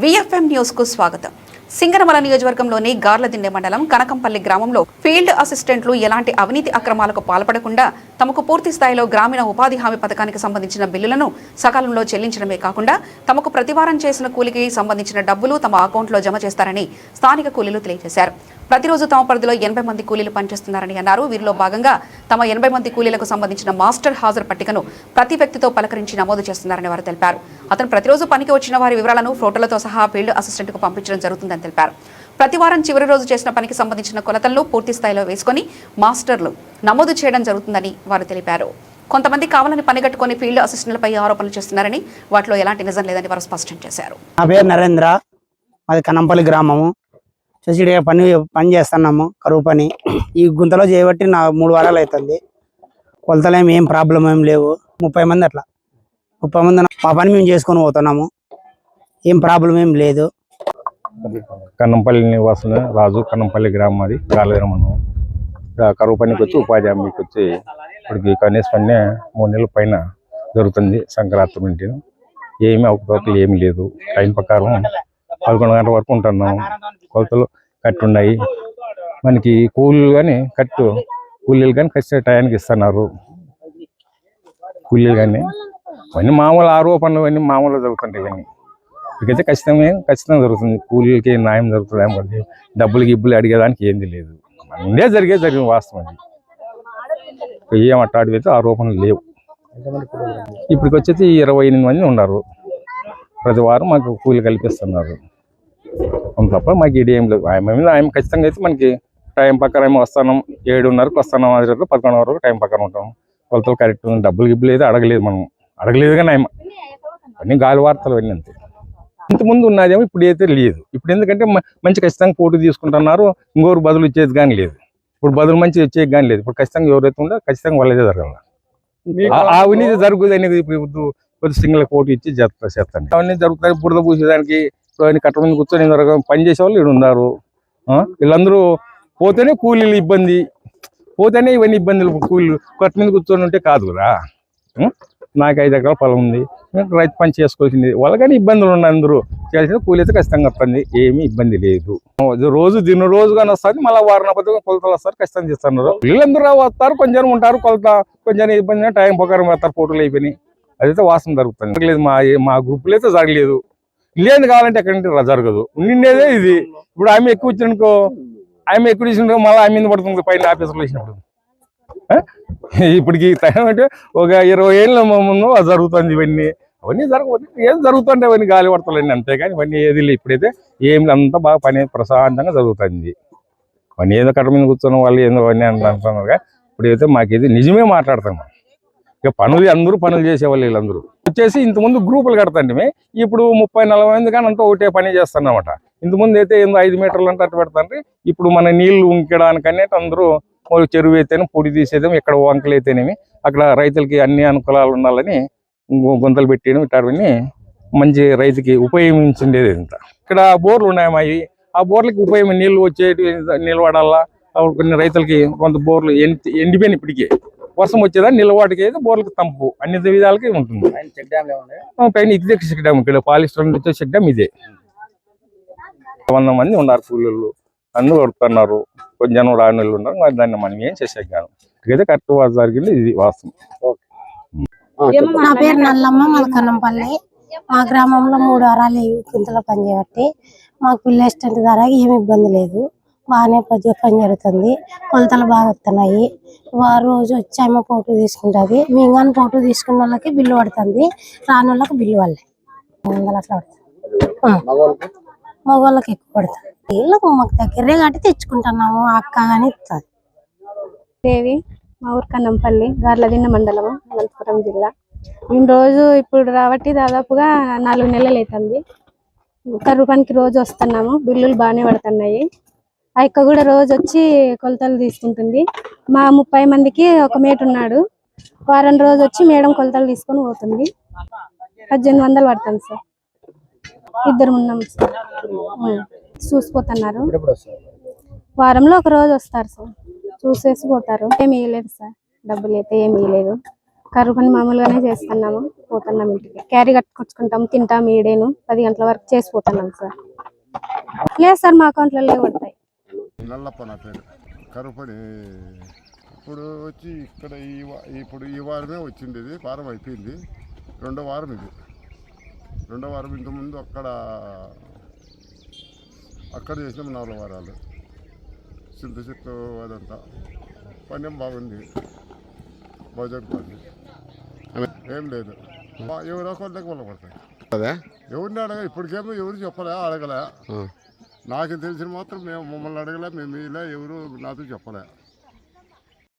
VFM news కు స్వాగతం. సింగనమల నియోజకవర్గంలోని గార్లదిండే మండలం కనకంపల్లి గ్రామంలో ఫీల్డ్ అసిస్టెంట్లు ఎలాంటి అవినీతి అక్రమాలకు పాల్పడకుండా తమకు పూర్తి స్థాయిలో గ్రామీణ ఉపాధి హామీ పథకానికి సంబంధించిన బిల్లులను సకాలంలో చెల్లించడమే కాకుండా తమకు ప్రతివారం చేసిన కూలికి సంబంధించిన డబ్బులు తమ అకౌంట్లో జమ చేస్తారని స్థానిక కూలీలు తెలియజేశారు. ప్రతిరోజు తమ పరిధిలో 80 మంది కూలీలు పనిచేస్తున్నారని అన్నారు. వీరిలో భాగంగా తమ 80 మంది కూలీలకు సంబంధించిన మాస్టర్ హాజరు పట్టికను ప్రతి వ్యక్తితో పలకరించి నమోదు చేస్తున్నారని వారు తెలిపారు. అతను ప్రతిరోజు పనికి వచ్చిన వారి వివరాలను ఫోటోలతో సహా ఫీల్డ్ అసిస్టెంట్కు పంపించడం జరుగుతుందని తెలిపారు. ప్రతి వారం చివరి రోజు చేసిన పనికి సంబంధించిన కొలతలను పూర్తి స్థాయిలో వేసుకుని మాస్టర్లు నమోదు చేయడం జరుగుతుందని వారు తెలిపారు. కొంతమంది కావాలని పనిగట్టుకుని ఫీల్డ్ అసిస్టెంట్లపై ఆరోపణలు చేస్తున్నారని, వాటిలో ఎలాంటి నిజం లేదని వారు స్పష్టం చేశారు. నా పేరు నరేంద్ర, మాది కనంపల్లి గ్రామము. చూసి పని చేస్తున్నాము, కరువు పని. ఈ గుంతలో చేయబట్టి నా 3 వారాలు అవుతుంది. కొలతలు ఏం ప్రాబ్లం ఏం లేవు. 30 మంది అట్లా 30 మంది మా పని మేము చేసుకొని పోతున్నాము. ఏం ప్రాబ్లం ఏం లేదు. కన్నంపల్లి నివాసం రాజు, కన్నంపల్లి గ్రామం, అది గాలవరం. కరువు పనికి వచ్చి ఉపాధి హామీకి వచ్చి ఇప్పటికి కనీసం పని 3 నెలల పైన జరుగుతుంది. సంక్రాంతి నుండి ఏమి అవకతవకలు ఏమి లేదు. టైం ప్రకారం 11 గంటల వరకు ఉంటున్నాము. కొలతలు కట్టున్నాయి. మనకి కూలీలు కానీ కూలీలు కానీ ఖచ్చితంగా టయానికి ఇస్తున్నారు. కూలీలు కానీ ఇవన్నీ మామూలు ఆరోపణలు, ఇవన్నీ మామూలుగా జరుగుతుంటాయి. ఇవన్నీ ఇకైతే ఖచ్చితంగా జరుగుతుంది. కూలీలకి న్యాయం జరుగుతుంది. ఏమంటే డబ్బులు గిబ్బులు అడిగేదానికి ఏంది లేదు. ముందే జరిగిన వాస్తవం. ఏం అట్టాడితే ఆరోపణలు లేవు. ఇప్పటికి వచ్చేసి 28 మంది ఉన్నారు. ప్రతి వారం మాకు కూలి కల్పిస్తున్నారు. తప్ప మాకు ఇది ఏం లేదు. ఆయన ఖచ్చితంగా అయితే మనకి టైం ప్రకారం వస్తున్నాం. 7:30కు వస్తున్నాం. 11 వరకు టైం ప్రకారం ఉంటాం. కొలతలు కరెక్ట్. డబ్బులు గిబ్బులు అయితే అడగలేదు కానీ ఆయన అన్నీ గాలి వార్తలు అన్నీ అంతే. ఇంతకుముందు ఉన్నదేమో ఇప్పుడు అయితే లేదు. ఇప్పుడు ఎందుకంటే మంచి ఖచ్చితంగా పోటీ తీసుకుంటున్నారు. ఇంకోరు బదులు ఇచ్చేది కానీ లేదు. ఇప్పుడు బదులు మంచి వచ్చేది కానీ లేదు. ఇప్పుడు ఖచ్చితంగా ఎవరైతే ఉందో ఖచ్చితంగా వాళ్ళదే జరగాలి. ఆ అవినీతి జరుగుతుంది అనేది ఇప్పుడు కొద్ది సింగిల్ పోటీ ఇచ్చి చేస్తాను. అవన్నీ జరుగుతాయి. బురద పూసేదానికి కట్ట మీద కూర్చొని పని చేసే వాళ్ళు ఇక్కడ ఉన్నారు. వీళ్ళందరూ పోతేనే కూలీలు ఇబ్బంది, పోతేనే ఇవన్నీ ఇబ్బందులు. కూలీలు కట్ట మీద కూర్చొని ఉంటే కాదు కదా. నాకు 5 ఎకరాల పొలం ఉంది, రైతు పని చేసుకోవాల్సింది. వాళ్ళకని ఇబ్బందులు ఉన్నాయి. అందరూ చేయాల్సిన కూలి అయితే ఖచ్చితంగా వస్తుంది. ఏమీ ఇబ్బంది లేదు. రోజు కానీ వస్తుంది. మళ్ళీ వారం పద్ధతిగా కొలతలు వస్తారు. ఖచ్చితంగా చేస్తున్నారు. వీళ్ళందరూ వస్తారు. కొంచెం ఉంటారు. కొలత కొంచెం ఇబ్బంది, టైం ప్రకారం వేస్తారు. ఫోటోలు అయిపోయినాయి. అదైతే వాసన జరుగుతుంది. లేదు మా గ్రూపులో అయితే జరగలేదు. లేదు కావాలంటే ఎక్కడంటే జరగదు. నిన్నేదే ఇది. ఇప్పుడు ఆమె ఎక్కువ వచ్చిననుకో, ఆమె ఎక్కువ ఇచ్చినో మళ్ళీ ఆమె మీద పడుతుంది. పైన ఆఫీసులో ఇచ్చినప్పుడు ఇప్పటికి టైం అంటే ఒక 20 ఏళ్ళ ముందు జరుగుతుంది. ఇవన్నీ జరగదు. ఏం జరుగుతుంటే అవన్నీ గాలి పడతలండి అంతేగాని ఇవన్నీ ఏది లేదు. ఇప్పుడైతే ఏమి అంతా బాగా పని ప్రశాంతంగా జరుగుతుంది. అవన్నీ ఏదో కట్ట మీద కూర్చొని వాళ్ళు ఏదో అవన్నీ అంటున్నారు. ఇప్పుడైతే మాకేది నిజమే మాట్లాడతాం. ఇక అందరూ పనులు చేసేవాళ్ళు. వీళ్ళందరూ వచ్చేసి ఇంతకుముందు గ్రూపులు కడతాండి. ఇప్పుడు 30-40 మంది కానీ అంతా ఒకటే పని చేస్తారన్నమాట. ఇంతకుముందు అయితే 5 మీటర్లు అంటే అట్టు పెడతాండ్రి. ఇప్పుడు మన నీళ్లు ఉంకడానికనే అందరూ చెరువు అయితేనే పొడి తీసేదేమో, ఇక్కడ వంకలు అయితేనేమి అక్కడ రైతులకి అన్ని అనుకూలాలు ఉండాలని గుంతలు పెట్టేయడం. ఇట్లాంటివన్నీ మంచి రైతుకి ఉపయోగించిండేది. ఇంత ఇక్కడ బోర్లు ఉన్నాయమ్మాయి. ఆ బోర్లకి ఉపయోగం నీళ్ళు వచ్చేటి నిలబడాలా. కొన్ని రైతులకి కొంత బోర్లు ఎండిపోయిన ఇప్పటికే వర్షం వచ్చేదా నిలవాటికి అయితే బోర్లకి తంపు అన్ని విధాలకి ఉంటుంది. పైన ఇదే చెక్ డ్యామ్, ఇక్కడ పాలిస్టర్ వచ్చే చెక్ డ్యామ్ ఇదే. 100 మంది ఉన్నారు కూలీలు. అందరూ కొడుతున్నారు. కొంచెం రాణులు ఉన్నారు. మరి దాన్ని మనం ఏం చేసేది కాదు. ఇదైతే కరెక్ట్ జరిగింది. ఇది వాస్తవం. నా పేరు నల్లమ్మ, మన కన్నంపల్లి. మా గ్రామంలో 3 వారాలు కుంతలో పని చేయబట్టి మాకు పిల్ల అసిస్టెంట్ ద్వారా ఏమి ఇబ్బంది లేదు. బాగానే పని జరుగుతుంది. కొలతలు బాగా వస్తున్నాయి. రోజు వచ్చి ఆమె ఫోటో తీసుకుంటుంది. మేము కానీ ఫోటో తీసుకున్న వాళ్ళకి బిల్లు పడుతుంది. రాని వాళ్ళకి బిల్లు వాళ్ళే 100 అట్లా పడుతుంది. మగవాళ్ళకి ఎక్కువ పడుతుంది. వీళ్ళకు మాకు దగ్గరే కాబట్టి తెచ్చుకుంటున్నాము. అక్క కానీ ఇస్తుంది. దేవి, మా ఊరు కన్నంపల్లి, గార్లదిన్న మండలము, అనంతపురం జిల్లా. మేము రోజు ఇప్పుడు రాబట్టి దాదాపుగా 4 నెలలు అవుతుంది. కరువు పనికి రోజు వస్తున్నాము. బిల్లులు బాగానే పడుతున్నాయి. ఆ అక్క కూడా రోజు వచ్చి కొలతలు తీసుకుంటుంది. మా 30 మందికి ఒక మేట ఉన్నాడు. వారం రోజు వచ్చి మేడం కొలతలు తీసుకొని పోతుంది. 1800 పడుతుంది సార్. 2 ఉన్నాం సార్. చూసిపోతున్నారు. వారంలో ఒక రోజు వస్తారు సార్. చూసేసి పోతారు. ఏమి ఇవ్వలేదు సార్. డబ్బులు అయితే ఏమి ఇవ్వలేదు. కరువు పని మామూలుగానే చేస్తున్నాము, పోతున్నాం ఇంటికి. క్యారీ కట్టుకొచ్చుకుంటాము, తింటాం, ఈడేను 10 గంటల వరకు చేసిపోతున్నాం సార్. లేదు సార్, మా అకౌంట్లలో పడతాయి. నల్లప్ప నా పేరు. కరువు పని ఇప్పుడు వచ్చి ఇక్కడ ఇప్పుడు ఈ వారమే వచ్చింది. ఇది వారం అయిపోయింది, 2వ వారం ఇది. 2వ వారం ఇంతకుముందు అక్కడ చేసినాం 4 వారాలు. చింత చెట్లు అదంతా పని ఏం బాగుంది, బాగా జరుగుతుంది, ఏం లేదు. ఎవరో కొద్దిగా వల్ల పడతాయి. అదే ఎవరిని ఇప్పటికేమో ఎవరు చెప్పలే, అడగలే. నాకు తెలిసిన మాత్రం మమ్మల్ని అడగలే, మేము ఇలా ఎవరు నాతో చెప్పలే.